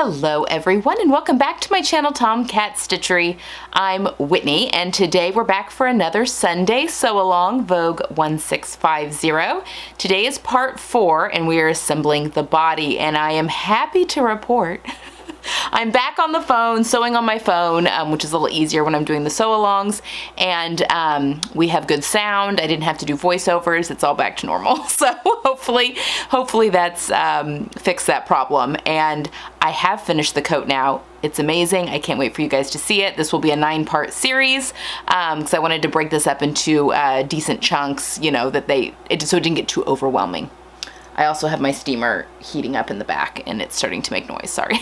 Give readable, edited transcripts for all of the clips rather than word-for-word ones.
Hello everyone and welcome back to my channel Tomcat Stitchery. I'm Whitney and today we're back for another Sunday Sew Along Vogue 1650. Today is part 4 and we are assembling the body, and I am happy to report I'm back on the phone, sewing on my phone, which is a little easier when I'm doing the sew-alongs, and we have good sound. I didn't have to do voiceovers. It's all back to normal. So hopefully that's fixed that problem. And I have finished the coat now. It's amazing. I can't wait for you guys to see it. This will be a 9-part series because I wanted to break this up into decent chunks, you know, so it didn't get too overwhelming. I also have my steamer heating up in the back and it's starting to make noise, sorry.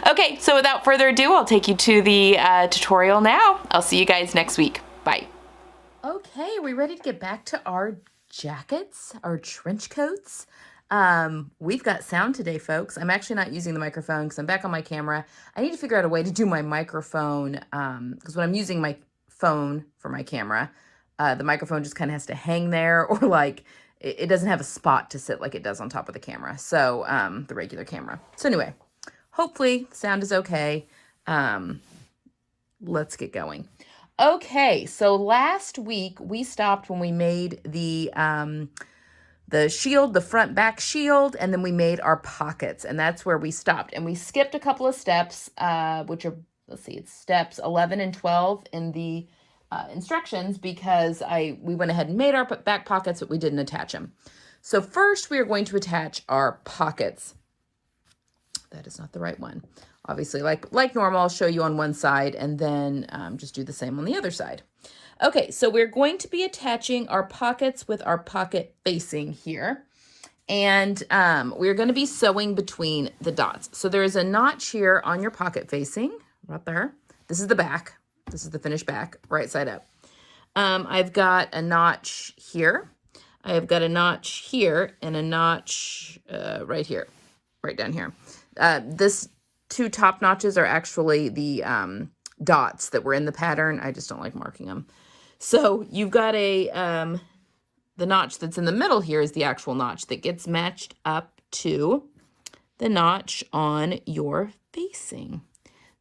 Okay, so without further ado, I'll take you to the tutorial now. I'll see you guys next week. Bye. Okay, are we ready to get back to our jackets, our trench coats? We've got sound today, folks. I'm actually not using the microphone because I'm back on my camera. I need to figure out a way to do my microphone because when I'm using my phone for my camera, the microphone just kind of has to hang there, or like it doesn't have a spot to sit like it does on top of the camera. So the regular camera. So anyway, hopefully sound is okay. Let's get going. Okay, so last week we stopped when we made the shield, the front back shield, and then we made our pockets, and that's where we stopped. And we skipped a couple of steps, which are, let's see, it's steps 11 and 12 in the instructions, because we went ahead and made our back pockets, but we didn't attach them. So first we are going to attach our pockets. That is not the right one. Obviously, like normal, I'll show you on one side and then just do the same on the other side. Okay, so we're going to be attaching our pockets with our pocket facing here. And we're going to be sewing between the dots. So there is a notch here on your pocket facing, right there. This is the back. This is the finished back, right side up. I've got a notch here. I have got a notch here and a notch right here, right down here. This 2 top notches are actually the dots that were in the pattern. I just don't like marking them. So you've got the notch that's in the middle here is the actual notch that gets matched up to the notch on your facing.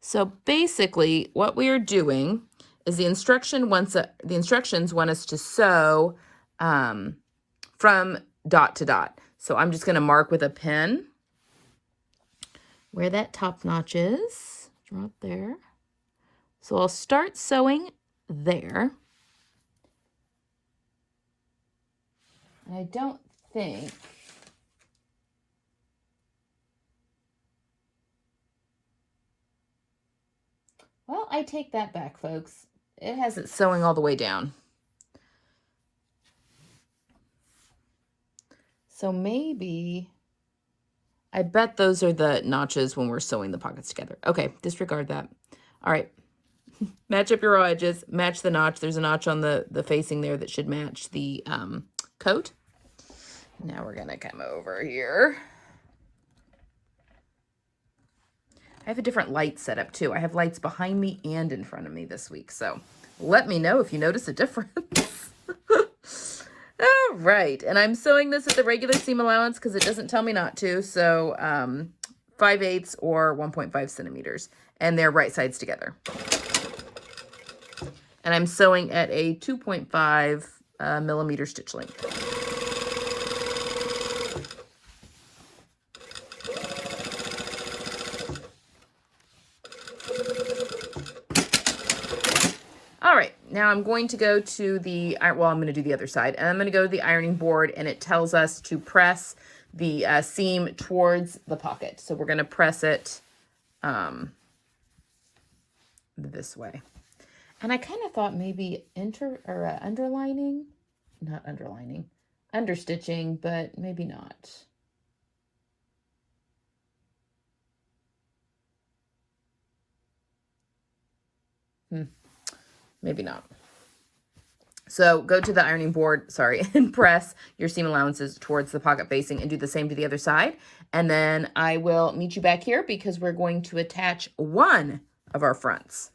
So basically what we are doing is the instructions want us to sew from dot to dot. So I'm just going to mark with a pen where that top notch is, right there. So I'll start sewing there. I don't think well, I take that back, folks. It has it sewing all the way down. So maybe, I bet those are the notches when we're sewing the pockets together. Okay, disregard that. All right, match up your raw edges, match the notch. There's a notch on the facing there that should match the coat. Now we're gonna come over here. I have a different light setup too. I have lights behind me and in front of me this week. So let me know if you notice a difference. All right, and I'm sewing this at the regular seam allowance because it doesn't tell me not to. So 5/8 or 1.5 centimeters, and they're right sides together. And I'm sewing at a 2.5 millimeter stitch length. All right, now I'm going to go to the, well, I'm going to do the other side, and I'm going to go to the ironing board, and it tells us to press the seam towards the pocket. So we're going to press it this way. And I kind of thought maybe understitching, but maybe not. Maybe not. So go to the ironing board, and press your seam allowances towards the pocket facing and do the same to the other side. And then I will meet you back here because we're going to attach one of our fronts.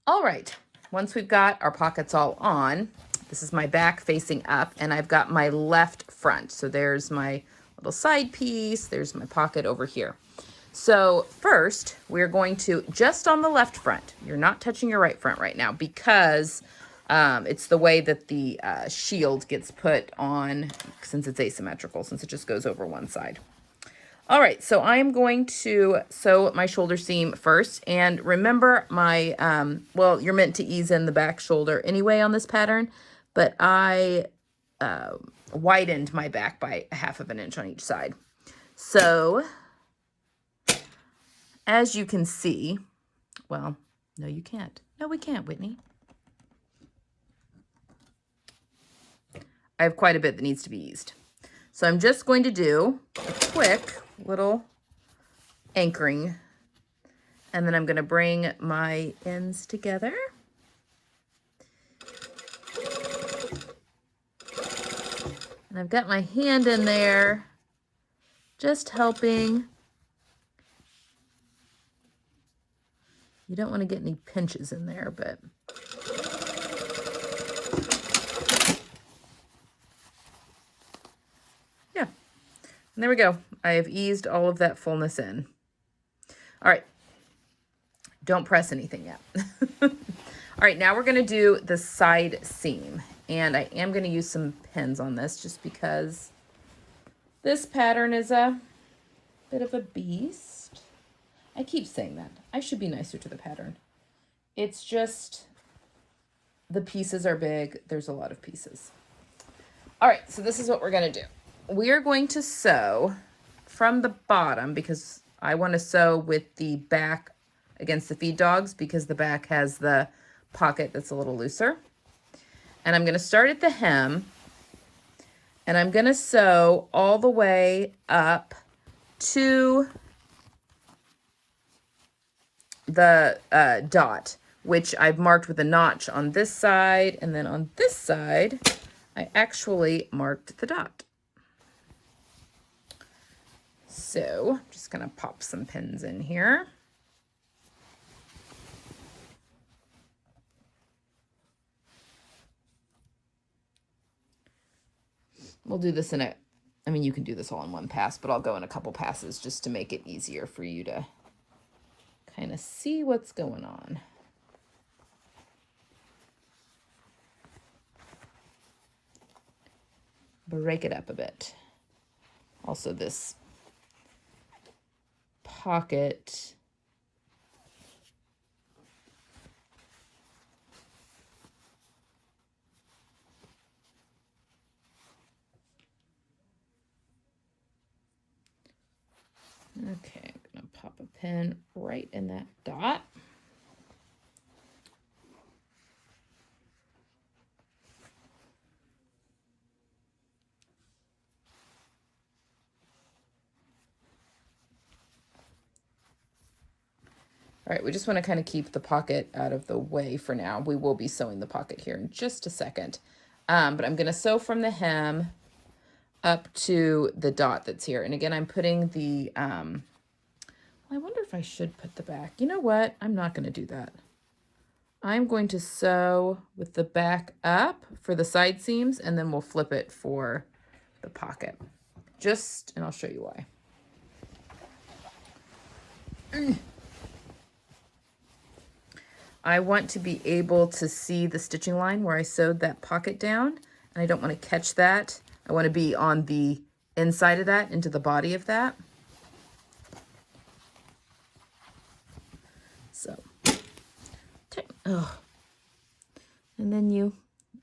All right, once we've got our pockets all on, this is my back facing up, and I've got my left front. So there's my little side piece. There's my pocket over here. So first, we're going to, just on the left front, you're not touching your right front right now because it's the way that the shield gets put on, since it's asymmetrical, since it just goes over one side. All right, so I'm going to sew my shoulder seam first. And remember my, well, you're meant to ease in the back shoulder anyway on this pattern, but I widened my back by 1/2 inch on each side. So as you can see, well, no, you can't. No, we can't, Whitney. I have quite a bit that needs to be eased. So I'm just going to do a quick little anchoring, and then I'm going to bring my ends together. And I've got my hand in there, just helping. You don't want to get any pinches in there, but yeah. And there we go. I have eased all of that fullness in. All right. Don't press anything yet. All right, now we're going to do the side seam. And I am going to use some pins on this just because this pattern is a bit of a beast. I keep saying that. I should be nicer to the pattern. It's just the pieces are big. There's a lot of pieces. All right, so this is what we're going to do. We are going to sew from the bottom because I want to sew with the back against the feed dogs because the back has the pocket that's a little looser. And I'm going to start at the hem, and I'm going to sew all the way up to the dot, which I've marked with a notch on this side, and then on this side, I actually marked the dot. So I'm just going to pop some pins in here. We'll do this in I mean, you can do this all in one pass, but I'll go in a couple passes just to make it easier for you to kind of see what's going on. Break it up a bit. Also, this pocket okay, I'm gonna pop a pin right in that dot. All right, we just want to kind of keep the pocket out of the way for now. We will be sewing the pocket here in just a second. But I'm going to sew from the hem up to the dot that's here. And again, I'm putting the, I wonder if I should put the back. You know what? I'm not going to do that. I'm going to sew with the back up for the side seams, and then we'll flip it for the pocket. And I'll show you why. I want to be able to see the stitching line where I sewed that pocket down, and I don't want to catch that. I want to be on the inside of that, into the body of that. So, and then you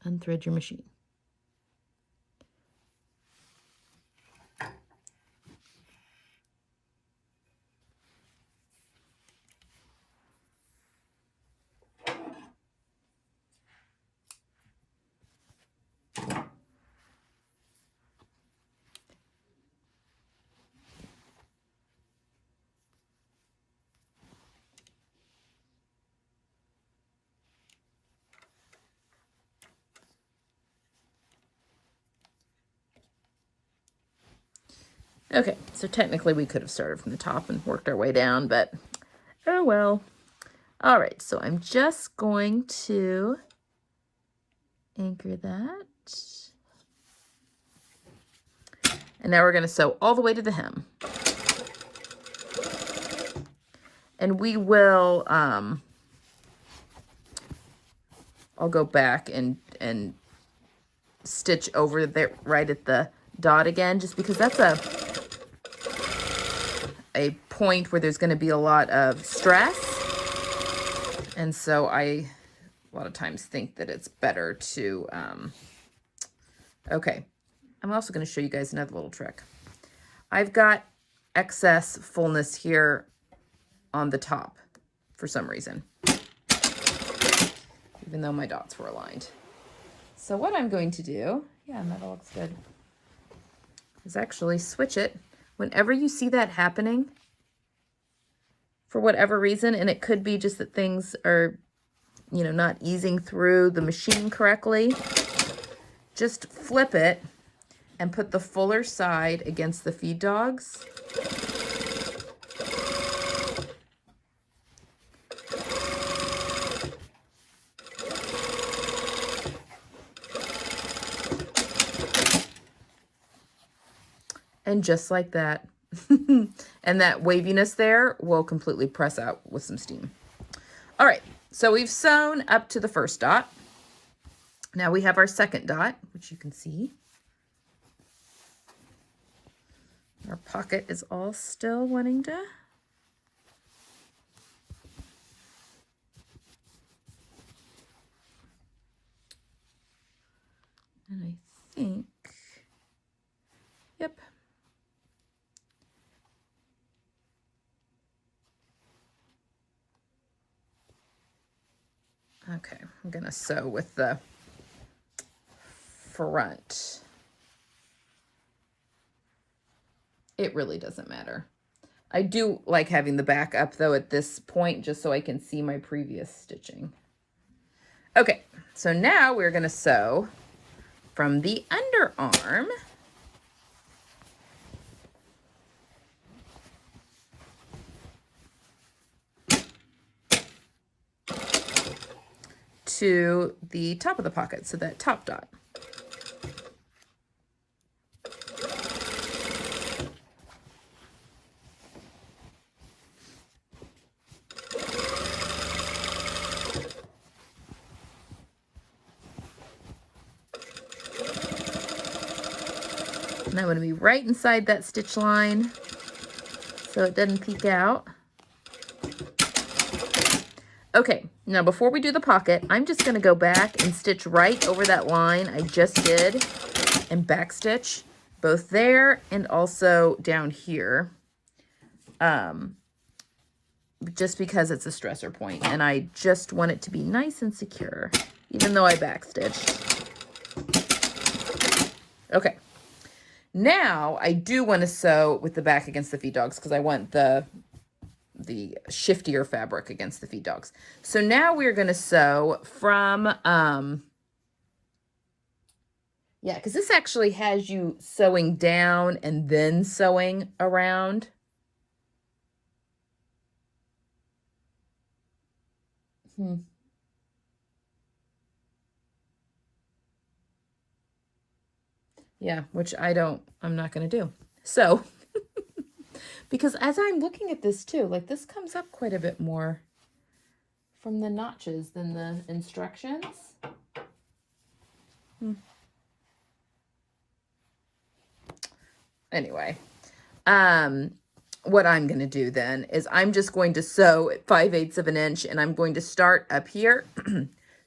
unthread your machine. Okay, so technically we could have started from the top and worked our way down, but oh well. All right, so I'm just going to anchor that. And now we're going to sew all the way to the hem. And we will, I'll go back and stitch over there right at the dot again, just because that's a point where there's going to be a lot of stress. And so I a lot of times think that it's better to, okay. I'm also going to show you guys another little trick. I've got excess fullness here on the top for some reason, even though my dots were aligned. So what I'm going to do, yeah, and that all looks good, is actually switch it. Whenever you see that happening, for whatever reason, and it could be just that things are, you know, not easing through the machine correctly, just flip it and put the fuller side against the feed dogs. And just like that. And that waviness there will completely press out with some steam. All right, so we've sewn up to the first dot. Now we have our second dot, which you can see. Our pocket is all still wanting to. And I think, yep. Okay, I'm gonna sew with the front. It really doesn't matter. I do like having the back up though at this point, just so I can see my previous stitching. Okay, so now we're gonna sew from the underarm to the top of the pocket, so that top dot. And I want to be right inside that stitch line so it doesn't peek out. Okay, now before we do the pocket, I'm just going to go back and stitch right over that line I just did and backstitch both there and also down here. Just because it's a stressor point and I just want it to be nice and secure, even though I backstitched. Okay. Now I do want to sew with the back against the feed dogs because I want the shiftier fabric against the feed dogs. So now we're going to sew from, yeah, because this actually has you sewing down and then sewing around. Yeah, which I'm not going to do. So, because as I'm looking at this too, like this comes up quite a bit more from the notches than the instructions. Anyway, what I'm going to do then is I'm just going to sew at 5/8 of an inch and I'm going to start up here.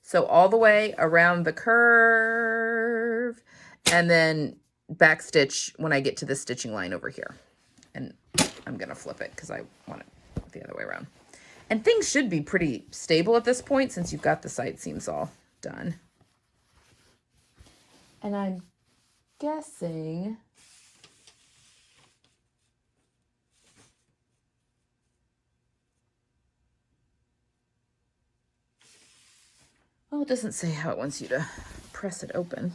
So all the way around the curve and then backstitch when I get to the stitching line over here. And I'm going to flip it because I want it the other way around. And things should be pretty stable at this point since you've got the side seams all done. And I'm guessing well, it doesn't say how it wants you to press it open.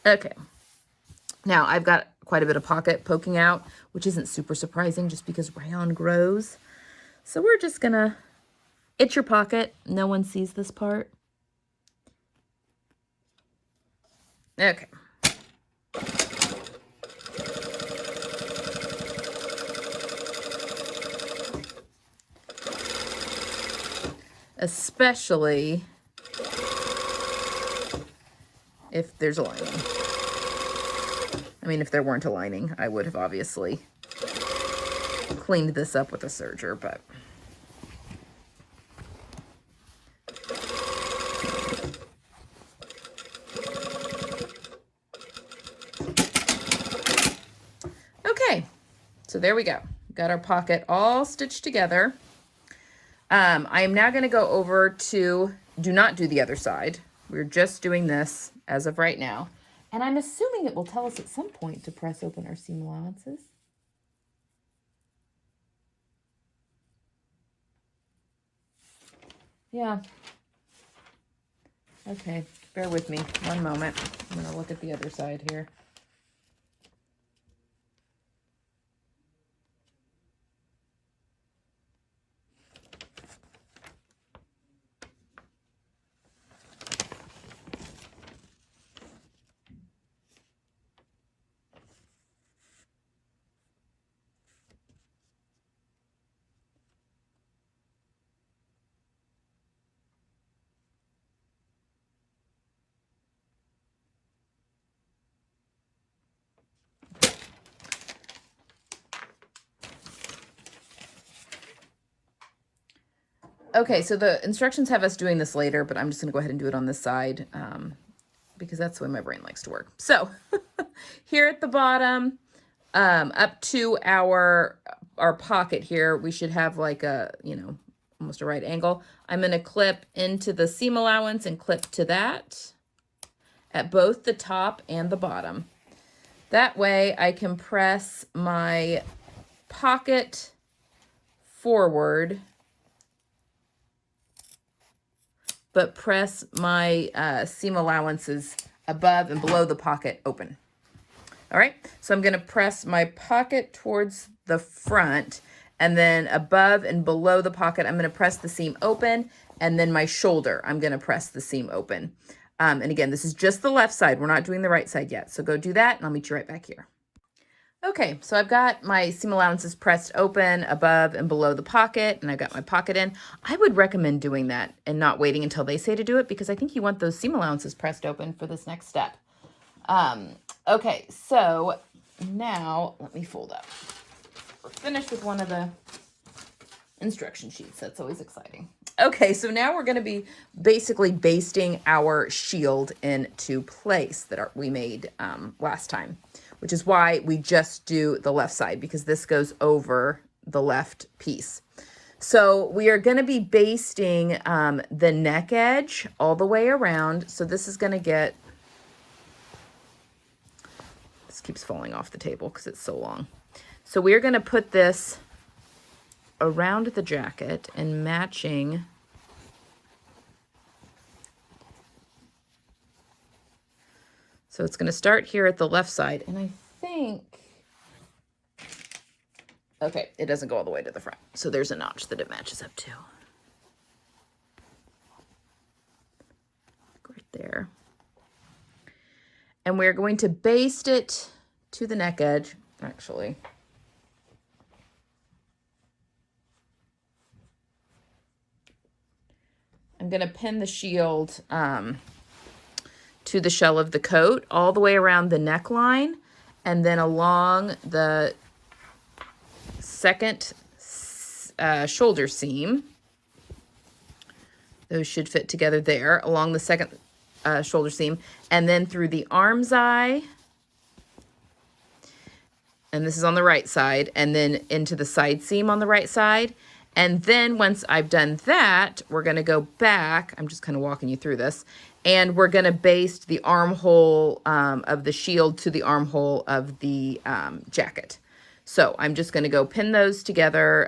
Okay. Now I've got quite a bit of pocket poking out, which isn't super surprising just because rayon grows. So we're just gonna, it's your pocket. No one sees this part. Okay. especially if there's a lining. I mean, if there weren't a lining, I would have obviously cleaned this up with a serger, but okay, so there we go. Got our pocket all stitched together. I am now going to go over to, do not do the other side. We're just doing this as of right now. And I'm assuming it will tell us at some point to press open our seam allowances. Yeah. Okay, bear with me one moment. I'm going to look at the other side here. Okay, so the instructions have us doing this later, but I'm just going to go ahead and do it on this side because that's the way my brain likes to work. So here at the bottom, up to our pocket here, we should have like a, you know, almost a right angle. I'm going to clip into the seam allowance and clip to that at both the top and the bottom. That way I can press my pocket forward, but press my seam allowances above and below the pocket open. All right, so I'm gonna press my pocket towards the front, and then above and below the pocket, I'm gonna press the seam open, and then my shoulder, I'm gonna press the seam open. And again, this is just the left side. We're not doing the right side yet. So go do that, and I'll meet you right back here. Okay, so I've got my seam allowances pressed open above and below the pocket, and I've got my pocket in. I would recommend doing that and not waiting until they say to do it, because I think you want those seam allowances pressed open for this next step. Okay, so now let me fold up. We're finished with one of the instruction sheets. That's always exciting. Okay, so now we're going to be basically basting our shield into place that we made last time, which is why we just do the left side, because this goes over the left piece. So we are going to be basting the neck edge all the way around. So this is going to get, this keeps falling off the table because it's so long. So we're going to put this around the jacket and matching so it's going to start here at the left side, and I think, okay, it doesn't go all the way to the front, so there's a notch that it matches up to right there, and we're going to baste it to the neck edge. Actually, I'm going to pin the shield to the shell of the coat all the way around the neckline, and then along the second shoulder seam. Those should fit together there along the second shoulder seam, and then through the arm's eye, and this is on the right side, and then into the side seam on the right side. And then once I've done that, we're going to go back. I'm just kind of walking you through this. And we're going to baste the armhole of the shield to the armhole of the jacket. So I'm just going to go pin those together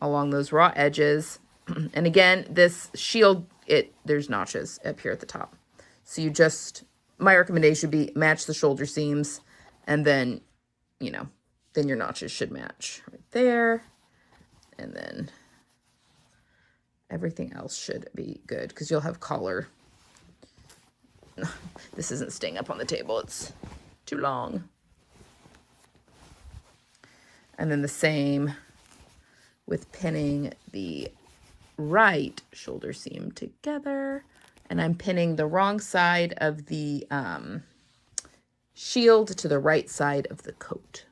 along those raw edges. And again, this shield, there's notches up here at the top. So you just, my recommendation would be match the shoulder seams, and then, you know, then your notches should match right there. And then everything else should be good, because you'll have collar. This isn't staying up on the table. It's too long. And then the same with pinning the right shoulder seam together, and I'm pinning the wrong side of the shield to the right side of the coat.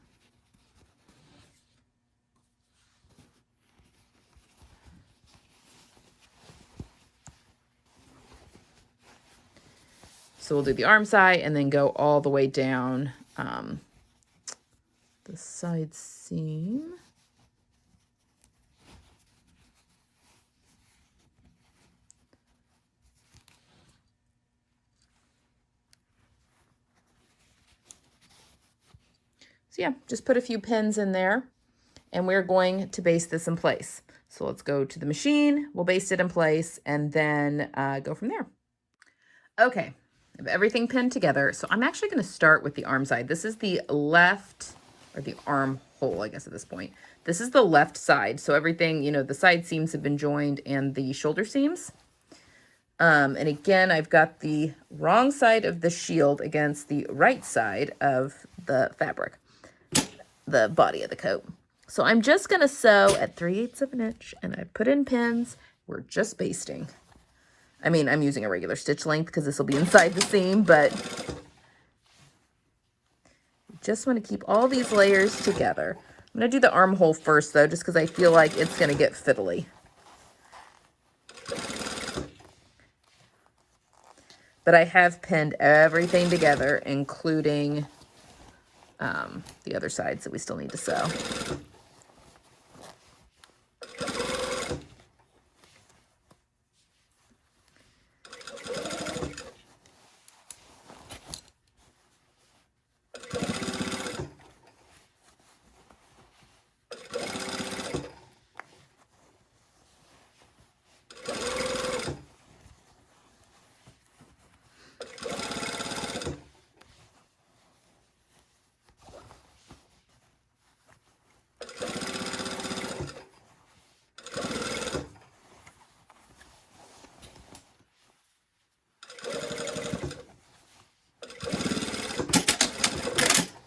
So we'll do the arm side and then go all the way down the side seam. So yeah, just put a few pins in there and we're going to baste this in place. So let's go to the machine, we'll baste it in place and then go from there. Okay, I have everything pinned together. So I'm actually gonna start with the arm side. This is the left, or the armhole, I guess at this point. This is the left side. So everything, you know, the side seams have been joined and the shoulder seams. And again, I've got the wrong side of the shield against the right side of the fabric, the body of the coat. So I'm just gonna sew at 3/8 of an inch and I put in pins. We're just basting. I mean, I'm using a regular stitch length because this will be inside the seam, but just want to keep all these layers together. I'm gonna do the armhole first though, just because I feel like it's gonna get fiddly. But I have pinned everything together, including the other sides that we still need to sew.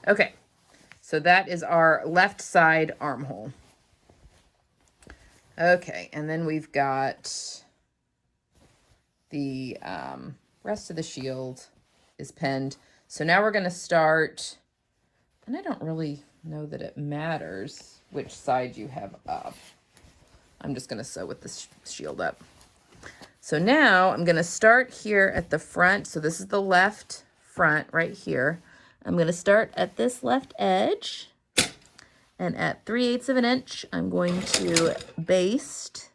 Okay, so that is our left side armhole. Okay, and then we've got the rest of the shield is pinned. So now we're gonna start, and I don't really know that it matters which side you have up. I'm just gonna sew with this shield up. So now I'm gonna start here at the front. So this is the left front right here. I'm gonna start at this left edge, and at 3/8 of an inch, I'm going to baste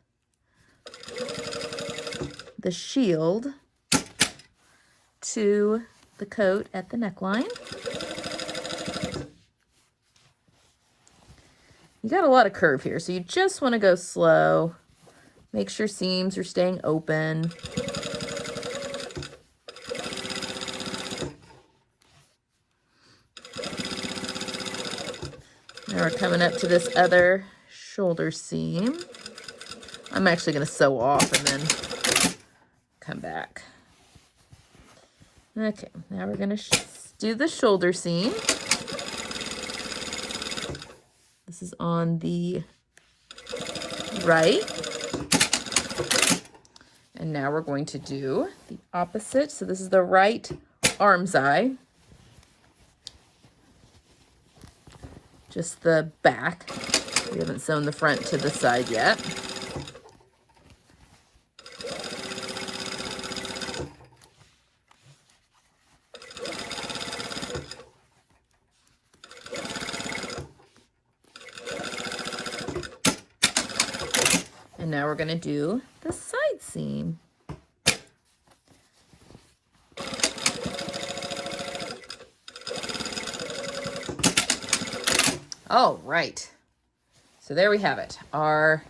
the shield to the coat at the neckline. You got a lot of curve here, so you just want to go slow. Make sure seams are staying open. Now we're coming up to this other shoulder seam. I'm actually going to sew off and then come back. Okay, now we're going to do the shoulder seam. This is on the right. And now we're going to do the opposite. So this is the right arm's eye. Just the back. We haven't sewn the front to the side yet. And now we're going to do the side seam. All right. So there we have it. Our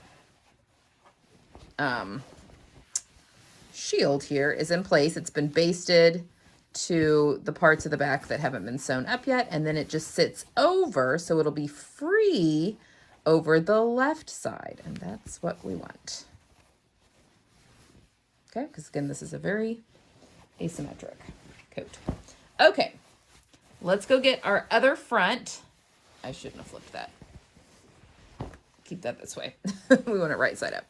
shield here is in place. It's been basted to the parts of the back that haven't been sewn up yet, and then it just sits over, so it'll be free over the left side, and that's what we want. Okay, because again, this is a very asymmetric coat. Okay, let's go get our other front. I shouldn't have flipped that. Keep that this way. We want it right side up.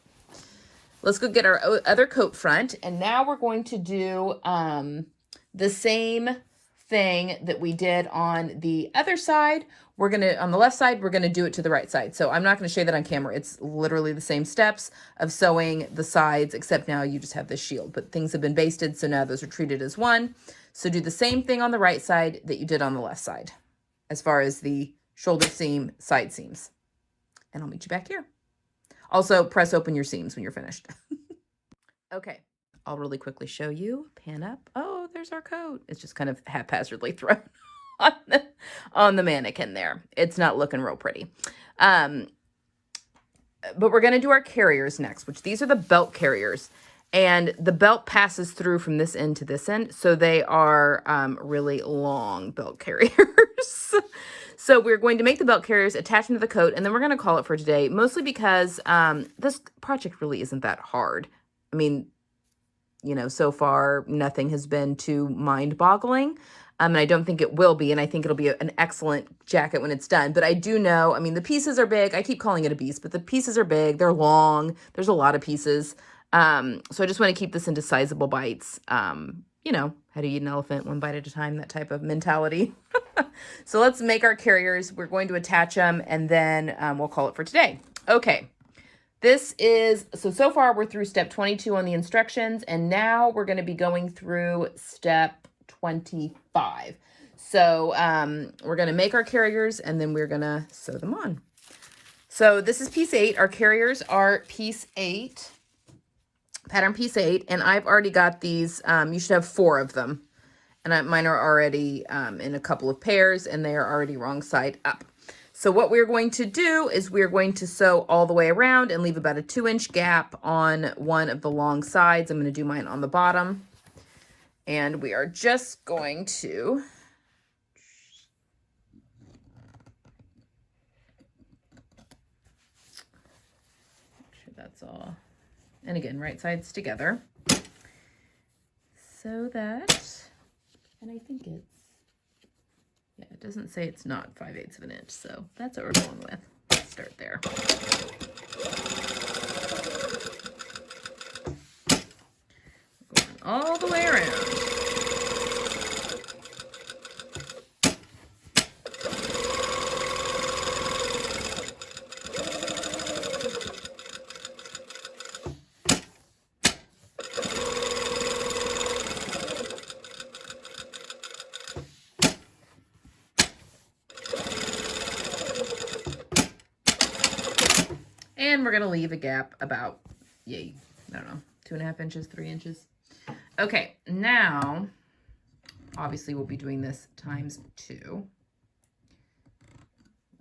let's go get our other coat front. And now we're going to do the same thing that we did on the other side. We're going to, on the left side, we're going to do it to the right side. So I'm not going to show you that on camera. It's literally the same steps of sewing the sides, except now you just have this shield, but things have been basted. So now those are treated as one. So do the same thing on the right side that you did on the left side, as far as the shoulder seam, side seams. And I'll meet you back here. Also, press open your seams when you're finished. Okay, I'll really quickly show you. Pan up. Oh, there's our coat. It's just kind of haphazardly thrown on the mannequin there. It's not looking real pretty. But we're going to do our carriers next, which these are the belt carriers. And the belt passes through from this end to this end. So they are really long belt carriers. So we're going to make the belt carriers, attach them to the coat, and then we're going to call it for today, mostly because this project really isn't that hard. I mean, you know, so far, nothing has been too mind-boggling, and I don't think it will be, and I think it'll be an excellent jacket when it's done. But I do know, I mean, the pieces are big. I keep calling it a beast, but the pieces are big. They're long. There's a lot of pieces. So I just want to keep this into sizable bites. You know, how to eat an elephant one bite at a time, that type of mentality. So let's make our carriers. We're going to attach them, and then we'll call it for today. Okay. This is, so far we're through step 22 on the instructions, and now we're going to be going through step 25. So we're going to make our carriers, and then we're going to sew them on. So this is piece 8. Our carriers are piece 8, pattern piece 8, and I've already got these. You should have 4 of them, and mine are already in a couple of pairs, and they are already wrong side up. So what we're going to do is we're going to sew all the way around and leave about a 2-inch gap on one of the long sides. I'm going to do mine on the bottom. And we are just going to make sure that's all. And again, right sides together. So that, and I think it's, yeah, it doesn't say it's not 5/8 of an inch, so that's what we're going with. Let's start there. Going all the way around. And we're going to leave a gap about, I don't know, 2.5 inches, 3 inches. Okay, now, obviously we'll be doing this times 2.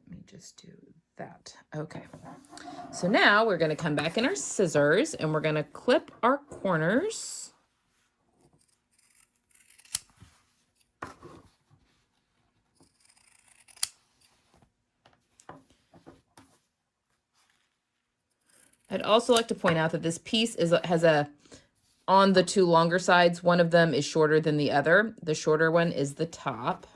Let me just do that. Okay. So now we're going to come back in our scissors, and we're going to clip our corners. I'd also like to point out that this piece has on the 2 longer sides, one of them is shorter than the other. The shorter one is the top.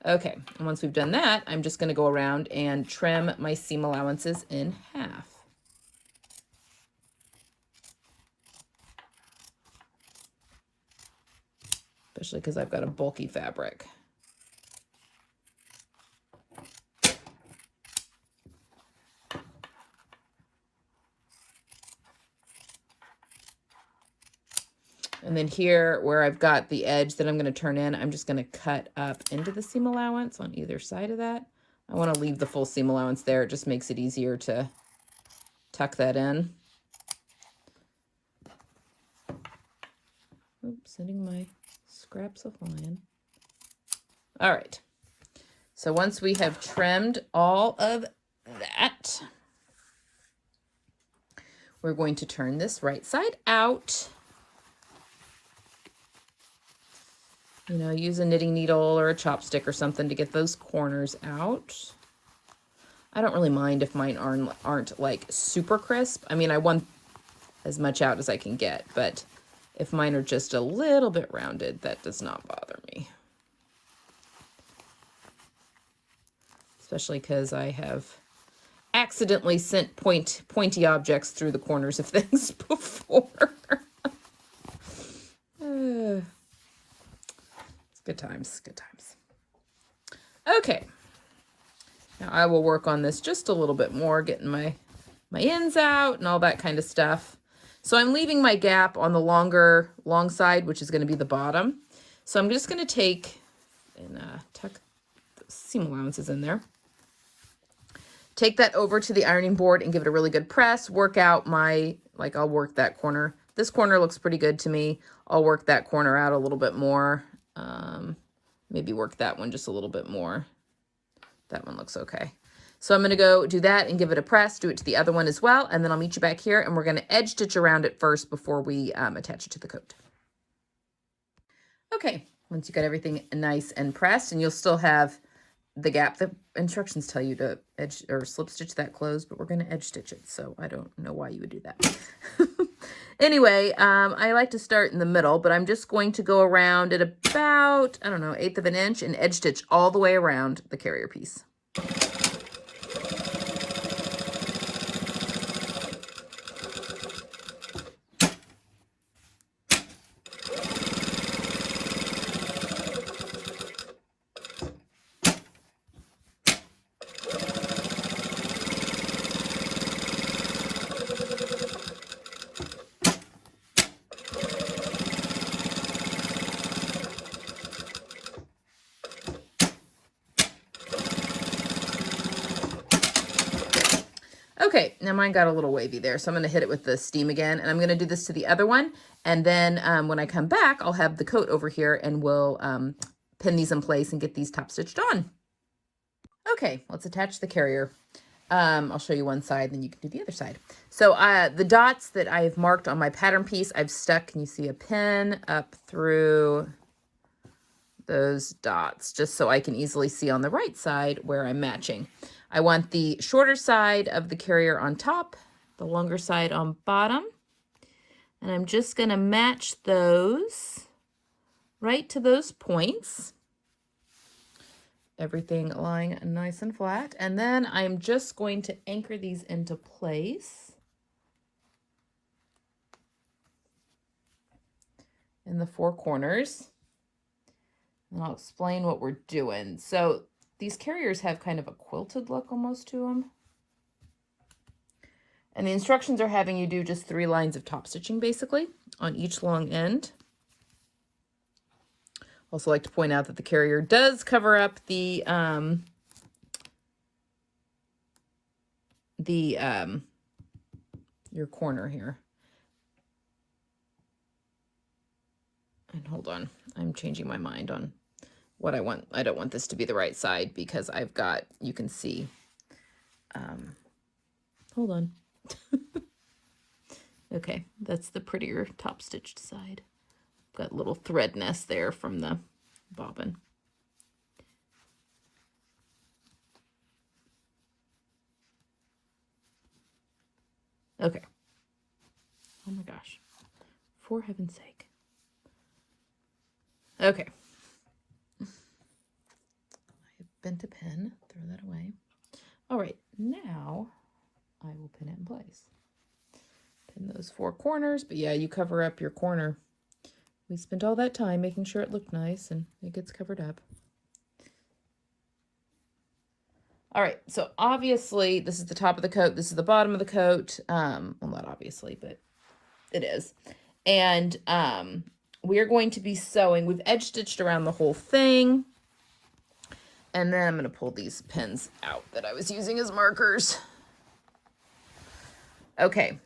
Okay, and once we've done that, I'm just going to go around and trim my seam allowances in half. Especially because I've got a bulky fabric. And then here, where I've got the edge that I'm going to turn in, I'm just going to cut up into the seam allowance on either side of that. I want to leave the full seam allowance there. It just makes it easier to tuck that in. Oops, sending my scraps of line. All right. So once we have trimmed all of that, we're going to turn this right side out. You know, use a knitting needle or a chopstick or something to get those corners out. I don't really mind if mine aren't like super crisp. I mean, I want as much out as I can get, but if mine are just a little bit rounded, that does not bother me. Especially because I have accidentally sent pointy objects through the corners of things before. It's good times, good times. Okay. Now I will work on this just a little bit more, getting my ends out and all that kind of stuff. So I'm leaving my gap on the long side, which is going to be the bottom. So I'm just going to take and tuck the seam allowances in there. Take that over to the ironing board and give it a really good press. Work out I'll work that corner. This corner looks pretty good to me. I'll work that corner out a little bit more. Maybe work that one just a little bit more. That one looks okay. So I'm going to go do that and give it a press, do it to the other one as well, and then I'll meet you back here, and we're going to edge stitch around it first before we attach it to the coat. Okay, once you got everything nice and pressed, and you'll still have the gap. The instructions tell you to edge or slip stitch that closed, but we're going to edge stitch it, so I don't know why you would do that. Anyway, I like to start in the middle, but I'm just going to go around at about, I don't know, 1/8 of an inch and edge stitch all the way around the carrier piece. Okay, now mine got a little wavy there, so I'm going to hit it with the steam again, and I'm going to do this to the other one, and then when I come back, I'll have the coat over here, and we'll pin these in place and get these top stitched on. Okay, let's attach the carrier. I'll show you one side, then you can do the other side. So the dots that I've marked on my pattern piece, I've stuck, can you see a pin up through those dots, just so I can easily see on the right side where I'm matching. I want the shorter side of the carrier on top, the longer side on bottom, and I'm just going to match those right to those points. Everything lying nice and flat, and then I'm just going to anchor these into place in the four corners, and I'll explain what we're doing. So these carriers have kind of a quilted look almost to them. And the instructions are having you do just 3 lines of top stitching basically on each long end. Also like to point out that the carrier does cover up the your corner here. And hold on, I'm changing my mind on what I want. I don't want this to be the right side because I've got, you can see, hold on. Okay, that's the prettier top stitched side. Got little thread nest there from the bobbin. Okay. Oh my gosh. For heaven's sake. Okay. I have bent a pin. Throw that away. All right. Now I will pin it in place. Pin those 4 corners. But yeah, you cover up your corner. We spent all that time making sure it looked nice and it gets covered up. All right, so obviously this is the top of the coat. This is the bottom of the coat. Well, not obviously, but it is. And we are going to be sewing. We've edge stitched around the whole thing. And then I'm going to pull these pins out that I was using as markers. Okay.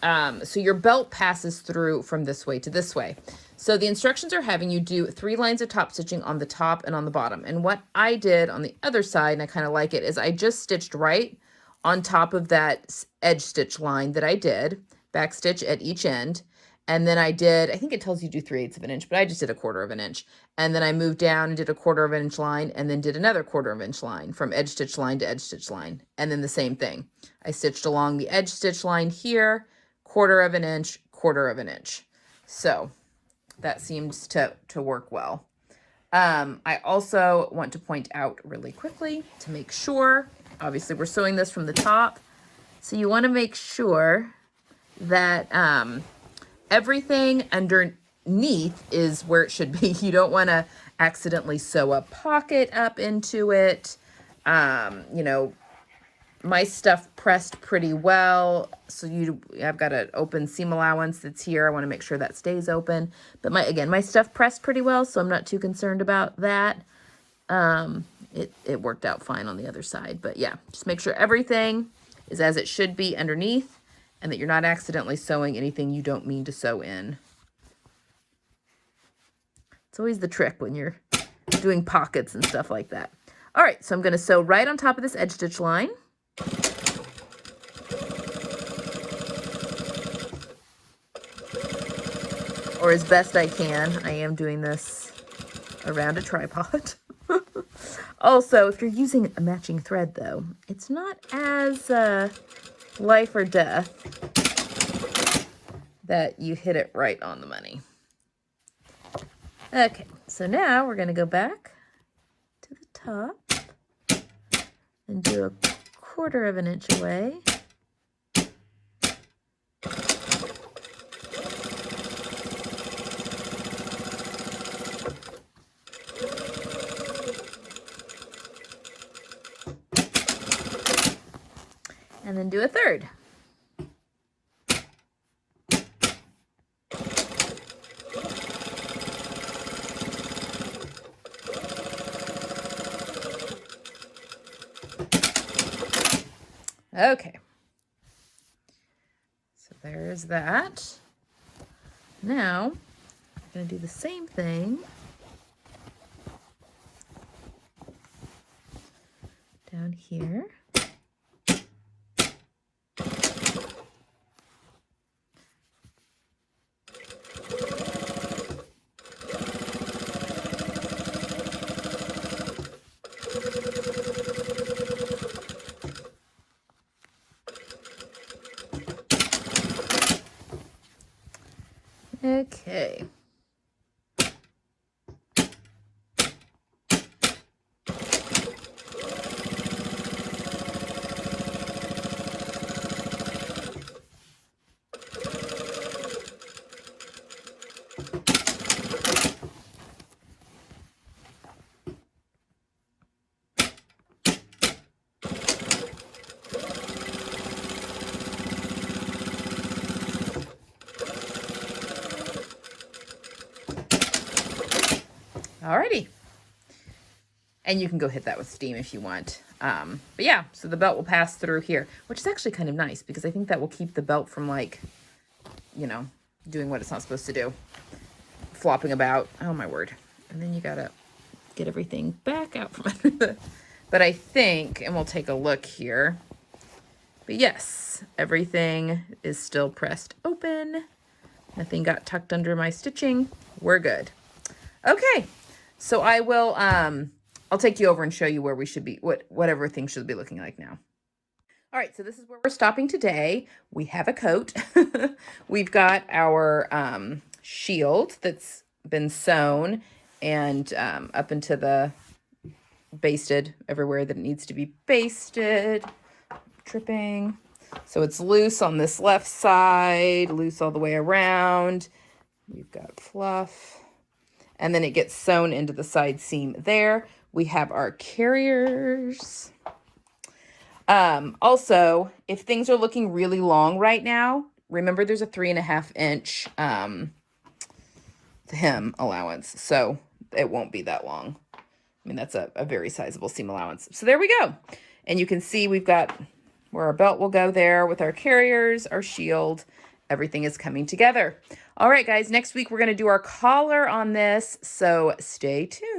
So your belt passes through from this way to this way. So the instructions are having you do 3 lines of top stitching on the top and on the bottom. And what I did on the other side, and I kind of like it, is I just stitched right on top of that edge stitch line that I did, back stitch at each end. And then I did, I think it tells you do 3/8 of an inch, but I just did 1/4 of an inch. And then I moved down and did 1/4 of an inch line, and then did another 1/4 of an inch line from edge stitch line to edge stitch line. And then the same thing. I stitched along the edge stitch line here, 1/4 of an inch, 1/4 of an inch. So that seems to work well. I also want to point out really quickly to make sure Obviously, we're sewing this from the top. So you want to make sure that everything underneath is where it should be. You don't want to accidentally sew a pocket up into it. You know, my stuff pressed pretty well. So I've got an open seam allowance that's here. I want to make sure that stays open. But my stuff pressed pretty well, so I'm not too concerned about that. It worked out fine on the other side. But yeah, just make sure everything is as it should be underneath and that you're not accidentally sewing anything you don't mean to sew in. It's always the trick when you're doing pockets and stuff like that. All right, so I'm going to sew right on top of this edge stitch line. Or as best I can. I am doing this around a tripod. Also, if you're using a matching thread, though, it's not as life or death that you hit it right on the money. Okay, so now we're going to go back to the top and do a 1/4 of an inch away. And then do a 1/3. Okay. So there's that. Now, I'm going to do the same thing down here. Okay. Alrighty. And you can go hit that with steam if you want. But yeah, so the belt will pass through here, which is actually kind of nice because I think that will keep the belt from, like, you know, doing what it's not supposed to do. Flopping about. Oh my word. And then you gotta get everything back out from under the... But I think, and we'll take a look here. But yes, everything is still pressed open. Nothing got tucked under my stitching. We're good. Okay. So I will, I'll take you over and show you where we should be, whatever things should be looking like now. All right, so this is where we're stopping today. We have a coat. We've got our shield that's been sewn and up into the basted everywhere that it needs to be basted. Tripping. So it's loose on this left side, loose all the way around. We've got fluff. And then it gets sewn into the side seam there. We have our carriers. Also, if things are looking really long right now, remember there's a 3.5 inch hem allowance. So it won't be that long. I mean, that's a very sizable seam allowance. So there we go. And you can see we've got where our belt will go there with our carriers, our shield. Everything is coming together. All right, guys, next week we're going to do our collar on this, so stay tuned.